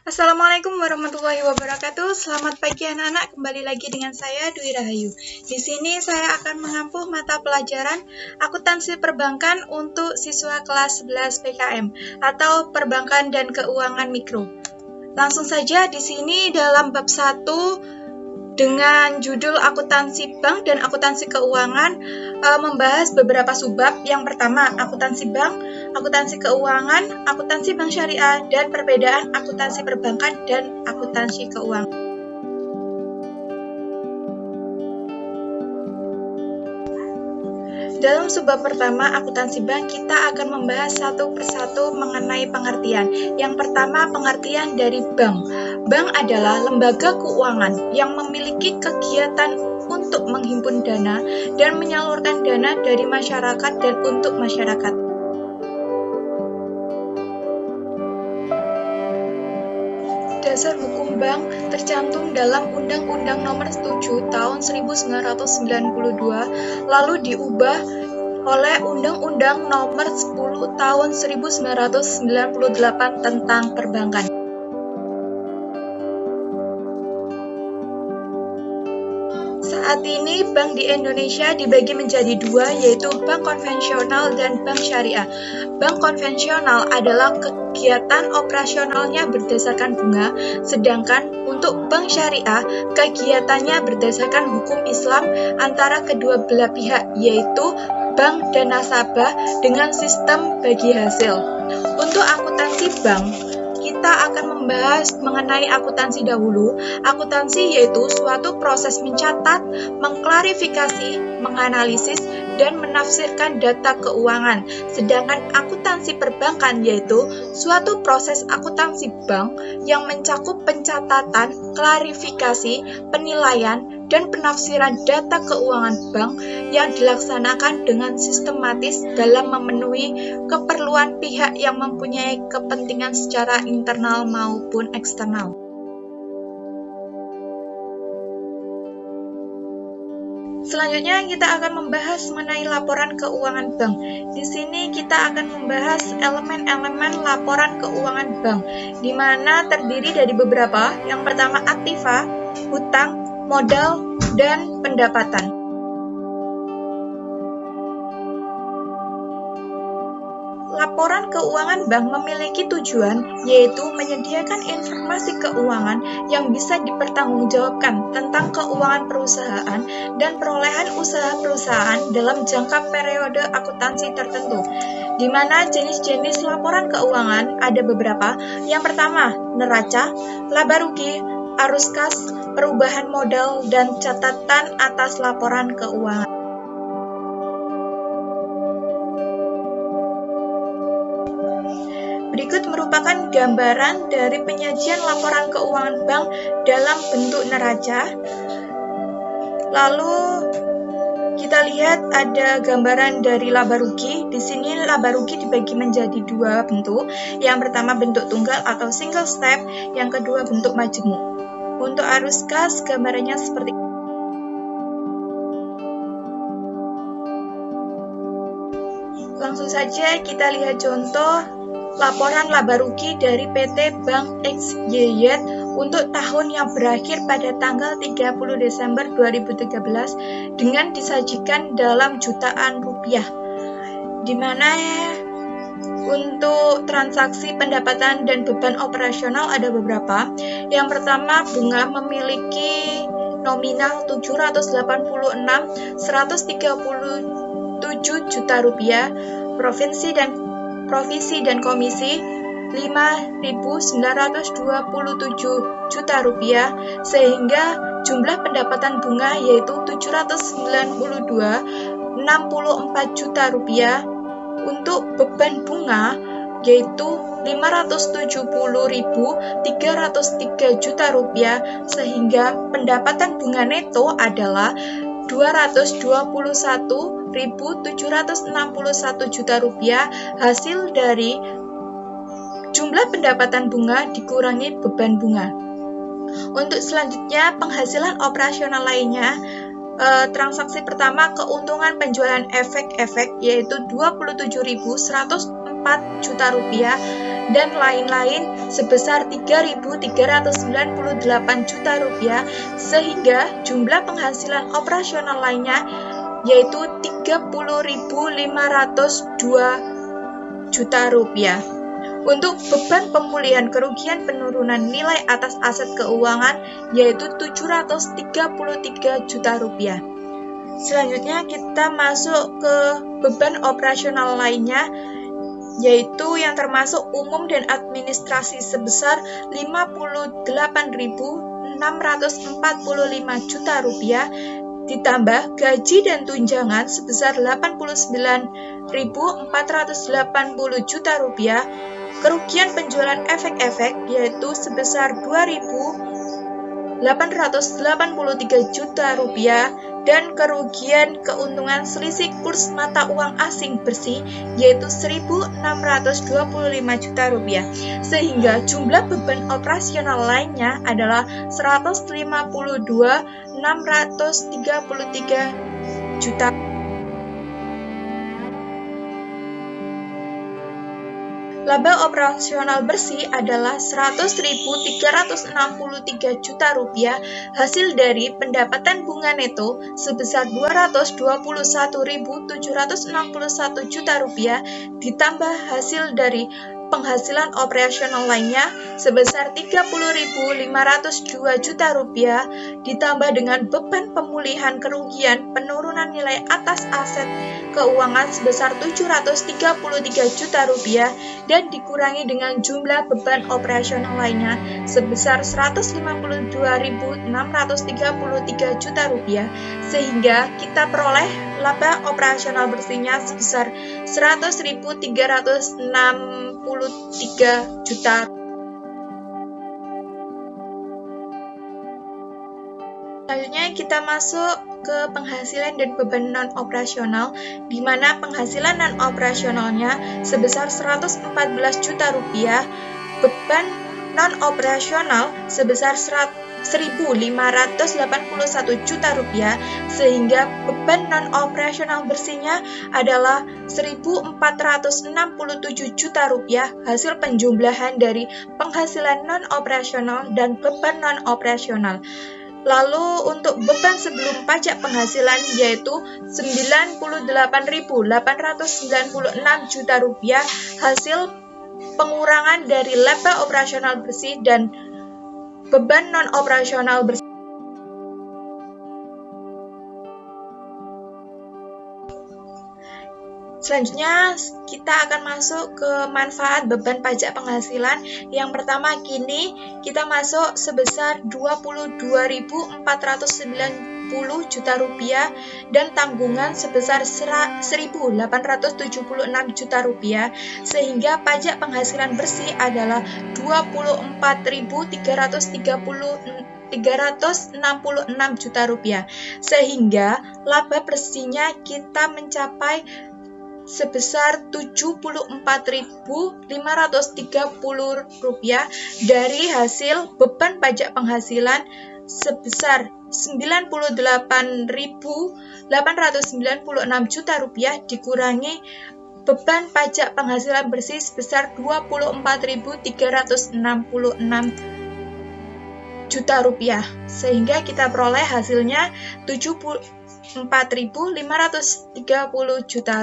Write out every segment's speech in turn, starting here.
Assalamualaikum warahmatullahi wabarakatuh. Selamat pagi anak-anak, kembali lagi dengan saya Dwi Rahayu. Di sini saya akan mengampu mata pelajaran akuntansi perbankan untuk siswa kelas 11 PKM atau perbankan dan keuangan mikro. Langsung saja di sini dalam bab 1 dengan judul akuntansi bank dan akuntansi keuangan membahas beberapa subbab. Yang pertama, akuntansi bank, akuntansi keuangan, akuntansi bank syariah, dan perbedaan akuntansi perbankan dan akuntansi keuangan. Dalam subbab pertama, akuntansi bank, kita akan membahas satu persatu mengenai pengertian. Yang pertama, pengertian dari bank. Bank adalah lembaga keuangan yang memiliki kegiatan untuk menghimpun dana dan menyalurkan dana dari masyarakat dan untuk masyarakat. Dasar hukum bank tercantum dalam Undang-Undang Nomor 7 Tahun 1992, lalu diubah oleh Undang-Undang Nomor 10 Tahun 1998 tentang perbankan. Saat ini bank di Indonesia dibagi menjadi dua, yaitu bank konvensional dan bank syariah. Bank konvensional adalah kegiatan operasionalnya berdasarkan bunga, sedangkan untuk bank syariah kegiatannya berdasarkan hukum Islam antara kedua belah pihak, yaitu bank dan nasabah dengan sistem bagi hasil. Untuk akuntansi bank, kita akan membahas mengenai akuntansi dahulu. Akuntansi yaitu suatu proses mencatat, mengklarifikasi, menganalisis, dan menafsirkan data keuangan. Sedangkan akuntansi perbankan yaitu suatu proses akuntansi bank yang mencakup pencatatan, klarifikasi, penilaian, dan penafsiran data keuangan bank yang dilaksanakan dengan sistematis dalam memenuhi keperluan pihak yang mempunyai kepentingan secara internal maupun eksternal. Selanjutnya kita akan membahas mengenai laporan keuangan bank. Di sini kita akan membahas elemen-elemen laporan keuangan bank, di mana terdiri dari beberapa. Yang pertama, aktiva, hutang, modal, dan pendapatan. Laporan keuangan bank memiliki tujuan, yaitu menyediakan informasi keuangan yang bisa dipertanggungjawabkan tentang keuangan perusahaan dan perolehan usaha perusahaan dalam jangka periode akuntansi tertentu, di mana jenis-jenis laporan keuangan ada beberapa. Yang pertama, neraca, laba rugi, arus kas, perubahan modal, dan catatan atas laporan keuangan. Berikut merupakan gambaran dari penyajian laporan keuangan bank dalam bentuk neraca. Lalu kita lihat ada gambaran dari laba rugi. Di sini laba rugi dibagi menjadi dua bentuk. Yang pertama bentuk tunggal atau single step, yang kedua bentuk majemuk. Untuk arus kas, gambarannya seperti ini. Langsung saja kita lihat contoh laporan laba rugi dari PT Bank XYY untuk tahun yang berakhir pada tanggal 30 Desember 2013 dengan disajikan dalam jutaan rupiah, di mana untuk transaksi pendapatan dan beban operasional ada beberapa. Yang pertama, bunga memiliki nominal 786.137 juta rupiah, provisi dan komisi 5.927 juta rupiah, sehingga jumlah pendapatan bunga yaitu 792,64 juta rupiah. Untuk beban bunga yaitu 570.303 juta rupiah, sehingga pendapatan bunga neto adalah 221.761 juta rupiah hasil dari jumlah pendapatan bunga dikurangi beban bunga. Untuk selanjutnya, penghasilan operasional lainnya, transaksi pertama keuntungan penjualan efek-efek yaitu 27.104 juta rupiah, dan lain-lain sebesar Rp3.398 juta, sehingga jumlah penghasilan operasional lainnya yaitu Rp30.502 juta. Untuk beban pemulihan kerugian penurunan nilai atas aset keuangan yaitu Rp733 juta. Selanjutnya kita masuk ke beban operasional lainnya, yaitu yang termasuk umum dan administrasi sebesar Rp58.645 juta, ditambah gaji dan tunjangan sebesar Rp89.480 juta, kerugian penjualan efek-efek yaitu sebesar Rp2.883 juta, dan kerugian keuntungan selisih kurs mata uang asing bersih yaitu Rp1.625 juta, sehingga jumlah beban operasional lainnya adalah Rp152.633 juta. Laba operasional bersih adalah Rp100.363 juta, hasil dari pendapatan bunga neto sebesar Rp221.761 juta, ditambah hasil dari penghasilan operasional lainnya sebesar Rp30.502 juta, ditambah dengan beban pemulihan kerugian penurunan nilai atas aset keuangan sebesar Rp733 juta, dan dikurangi dengan jumlah beban operasional lainnya sebesar Rp152.633 juta, sehingga kita peroleh laba operasional bersihnya sebesar Rp100.363 juta. Selanjutnya kita masuk ke penghasilan dan beban non-operasional, di mana penghasilan non-operasionalnya sebesar Rp114 juta, beban non-operasional sebesar Rp1.581 juta, sehingga beban non-operasional bersihnya adalah Rp1.467 juta, hasil penjumlahan dari penghasilan non-operasional dan beban non-operasional. Lalu untuk beban sebelum pajak penghasilan yaitu Rp98.896 juta, hasil pengurangan dari laba operasional bersih dan beban non-operasional bersih. Selanjutnya kita akan masuk ke manfaat beban pajak penghasilan. Yang pertama, kini kita masuk sebesar Rp22.490 juta dan tanggungan sebesar Rp1.876 juta, sehingga pajak penghasilan bersih adalah Rp24.366 juta, sehingga laba bersihnya kita mencapai sebesar Rp74.530 dari hasil beban pajak penghasilan sebesar Rp98.896 juta dikurangi beban pajak penghasilan bersih sebesar Rp24.366 juta, sehingga kita peroleh hasilnya Rp74.530 juta.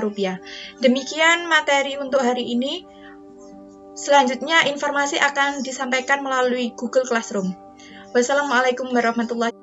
Demikian materi untuk hari ini. Selanjutnya informasi akan disampaikan melalui Google Classroom. Wassalamualaikum warahmatullahi wabarakatuh.